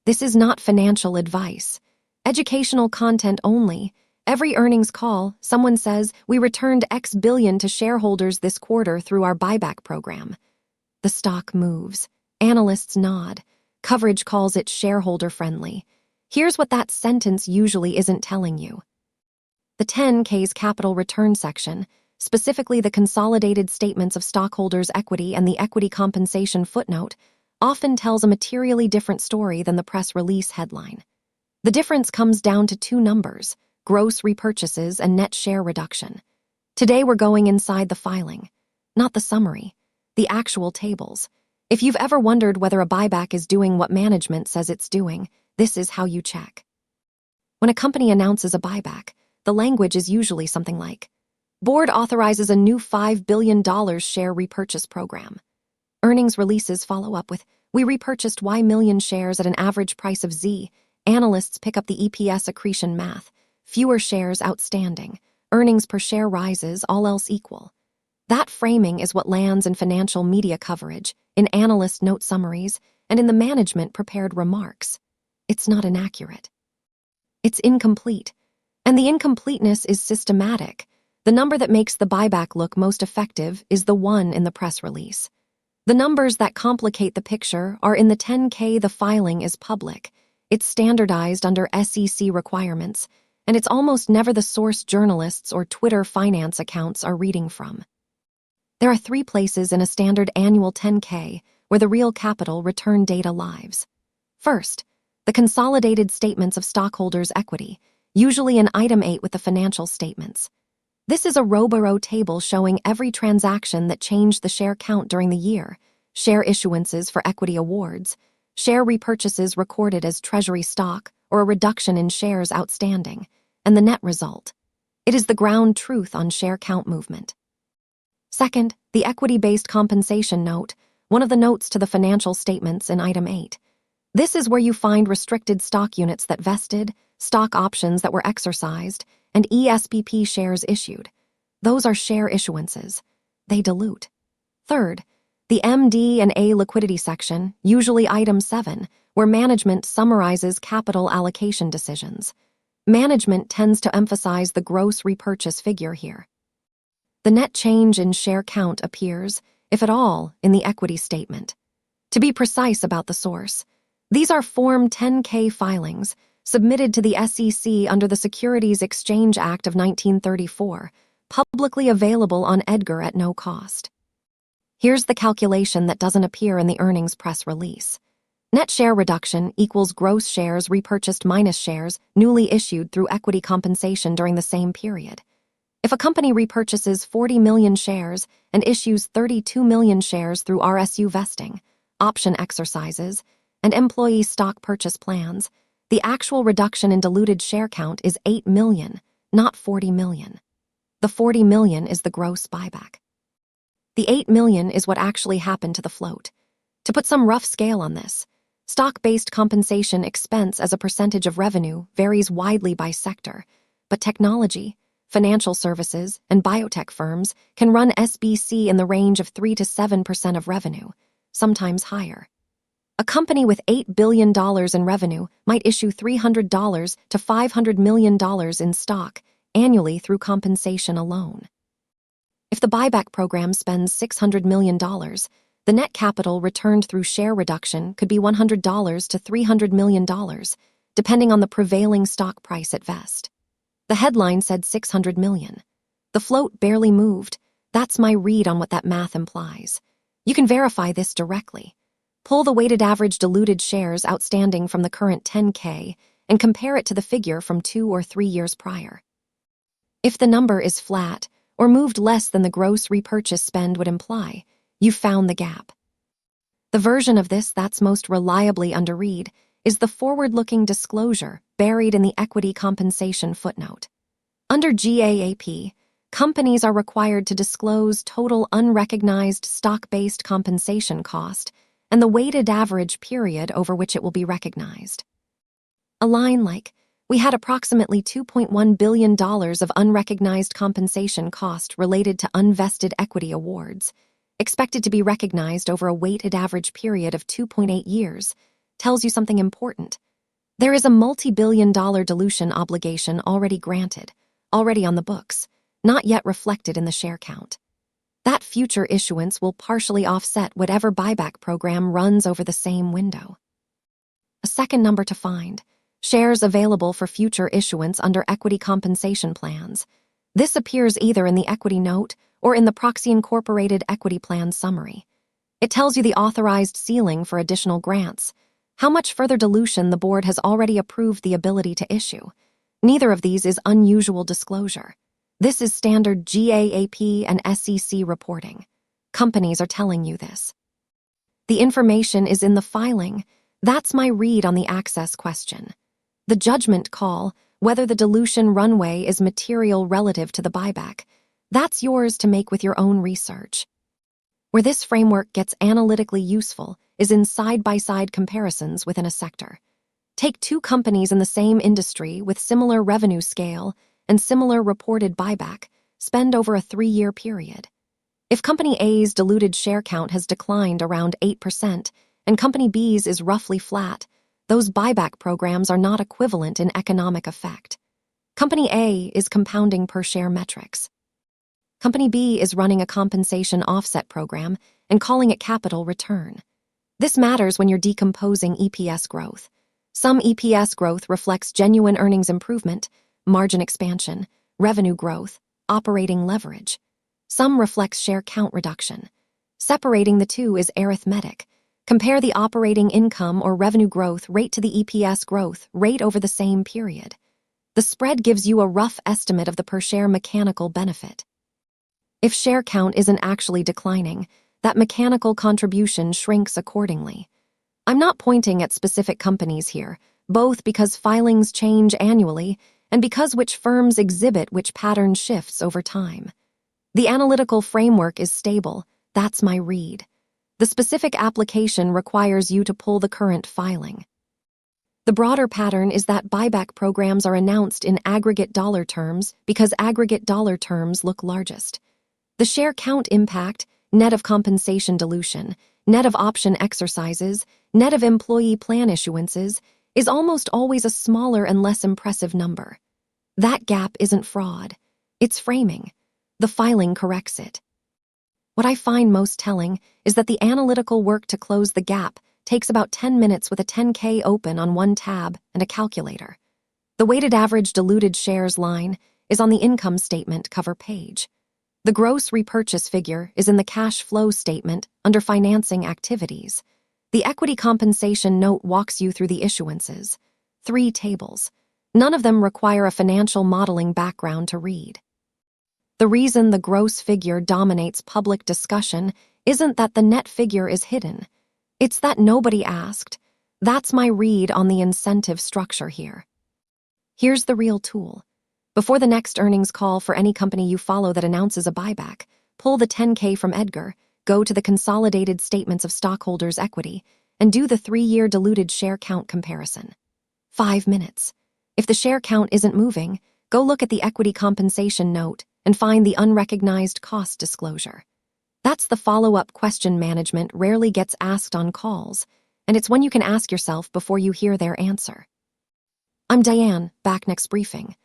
This is not financial advice. Educational content only. Every earnings call, someone says, "We returned X billion to shareholders this quarter through our buyback program." The stock moves. Analysts nod. Coverage calls it shareholder-friendly. Here's what that sentence usually isn't telling you. The 10K's capital return section, specifically the consolidated statements of stockholders' equity and the equity compensation footnote, often tells a materially different story than the press release headline. The difference comes down to two numbers: gross repurchases and net share reduction. Today we're going inside the filing, not the summary, the actual tables. If you've ever wondered whether a buyback is doing what management says it's doing, this is how you check. When a company announces a buyback, the language is usually something like, "Board authorizes a new $5 billion share repurchase program." Earnings releases follow up with, "We repurchased Y million shares at an average price of Z." Analysts pick up the EPS accretion math. Fewer shares outstanding. Earnings per share rises, all else equal. That framing is what lands in financial media coverage, in analyst note summaries, and in the management prepared remarks. It's not inaccurate. It's incomplete. And the incompleteness is systematic. The number that makes the buyback look most effective is the one in the press release. The numbers that complicate the picture are in the 10K. The filing is public. It's standardized under SEC requirements, and it's almost never the source journalists or Twitter finance accounts are reading from. There are three places in a standard annual 10K where the real capital return data lives. First, the consolidated statements of stockholders' equity, usually in Item 8 with the financial statements. This is a row-by-row table showing every transaction that changed the share count during the year, share issuances for equity awards, share repurchases recorded as treasury stock, or a reduction in shares outstanding, and the net result. It is the ground truth on share count movement. Second, the equity-based compensation note, one of the notes to the financial statements in Item 8. This is where you find restricted stock units that vested, stock options that were exercised, and ESPP shares issued. Those are share issuances. They dilute. Third, the MD&A liquidity section, usually Item 7, where management summarizes capital allocation decisions. Management tends to emphasize the gross repurchase figure here. The net change in share count appears, if at all, in the equity statement. To be precise about the source, these are Form 10K filings submitted to the SEC under the Securities Exchange Act of 1934, publicly available on EDGAR at no cost. Here's the calculation that doesn't appear in the earnings press release. Net share reduction equals gross shares repurchased minus shares newly issued through equity compensation during the same period. If a company repurchases 40 million shares and issues 32 million shares through RSU vesting, option exercises, and employee stock purchase plans, the actual reduction in diluted share count is 8 million, not 40 million. The 40 million is the gross buyback. The 8 million is what actually happened to the float. To put some rough scale on this, stock-based compensation expense as a percentage of revenue varies widely by sector, but technology, financial services, and biotech firms can run SBC in the range of 3 to 7% of revenue, sometimes higher. A company with $8 billion in revenue might issue $300 to $500 million in stock annually through compensation alone. If the buyback program spends $600 million, the net capital returned through share reduction could be $100 to $300 million, depending on the prevailing stock price at vest. The headline said 600 million. The float barely moved. That's my read on what that math implies. You can verify this directly. Pull the weighted average diluted shares outstanding from the current 10K and compare it to the figure from 2 or 3 years prior. If the number is flat or moved less than the gross repurchase spend would imply, you've found the gap. The version of this that's most reliably underread is the forward-looking disclosure buried in the equity compensation footnote. Under GAAP, companies are required to disclose total unrecognized stock-based compensation cost and the weighted average period over which it will be recognized. A line like, "We had approximately $2.1 billion of unrecognized compensation cost related to unvested equity awards, expected to be recognized over a weighted average period of 2.8 years, tells you something important. There is a multi-billion-dollar dilution obligation already granted, already on the books, not yet reflected in the share count. That future issuance will partially offset whatever buyback program runs over the same window. A second number to find: shares available for future issuance under equity compensation plans. This appears either in the equity note or in the Proxy Incorporated Equity Plan Summary. It tells you the authorized ceiling for additional grants, how much further dilution the board has already approved the ability to issue. Neither of these is unusual disclosure. This is standard GAAP and SEC reporting. Companies are telling you this. The information is in the filing. That's my read on the access question. The judgment call, whether the dilution runway is material relative to the buyback, that's yours to make with your own research. Where this framework gets analytically useful is in side-by-side comparisons within a sector. Take two companies in the same industry with similar revenue scale and similar reported buyback, spend over a 3-year period. If Company A's diluted share count has declined around 8% and Company B's is roughly flat, those buyback programs are not equivalent in economic effect. Company A is compounding per-share metrics. Company B is running a compensation offset program and calling it capital return. This matters when you're decomposing EPS growth. Some EPS growth reflects genuine earnings improvement, margin expansion, revenue growth, operating leverage. Some reflects share count reduction. Separating the two is arithmetic. Compare the operating income or revenue growth rate to the EPS growth rate over the same period. The spread gives you a rough estimate of the per-share mechanical benefit. If share count isn't actually declining, that mechanical contribution shrinks accordingly. I'm not pointing at specific companies here, both because filings change annually and because which firms exhibit which pattern shifts over time. The analytical framework is stable. That's my read. The specific application requires you to pull the current filing. The broader pattern is that buyback programs are announced in aggregate dollar terms because aggregate dollar terms look largest. The share count impact, net of compensation dilution, net of option exercises, net of employee plan issuances, is almost always a smaller and less impressive number. That gap isn't fraud. It's framing. The filing corrects it. What I find most telling is that the analytical work to close the gap takes about 10 minutes with a 10K open on one tab and a calculator. The weighted average diluted shares line is on the income statement cover page. The gross repurchase figure is in the cash flow statement under financing activities. The equity compensation note walks you through the issuances. 3 tables. None of them require a financial modeling background to read. The reason the gross figure dominates public discussion isn't that the net figure is hidden. It's that nobody asked. That's my read on the incentive structure here. Here's the real tool. Before the next earnings call for any company you follow that announces a buyback, pull the 10K from EDGAR, go to the Consolidated Statements of Stockholders' Equity, and do the 3-year diluted share count comparison. 5 minutes. If the share count isn't moving, go look at the equity compensation note and find the unrecognized cost disclosure. That's the follow-up question management rarely gets asked on calls, and it's one you can ask yourself before you hear their answer. I'm Diane, back next briefing.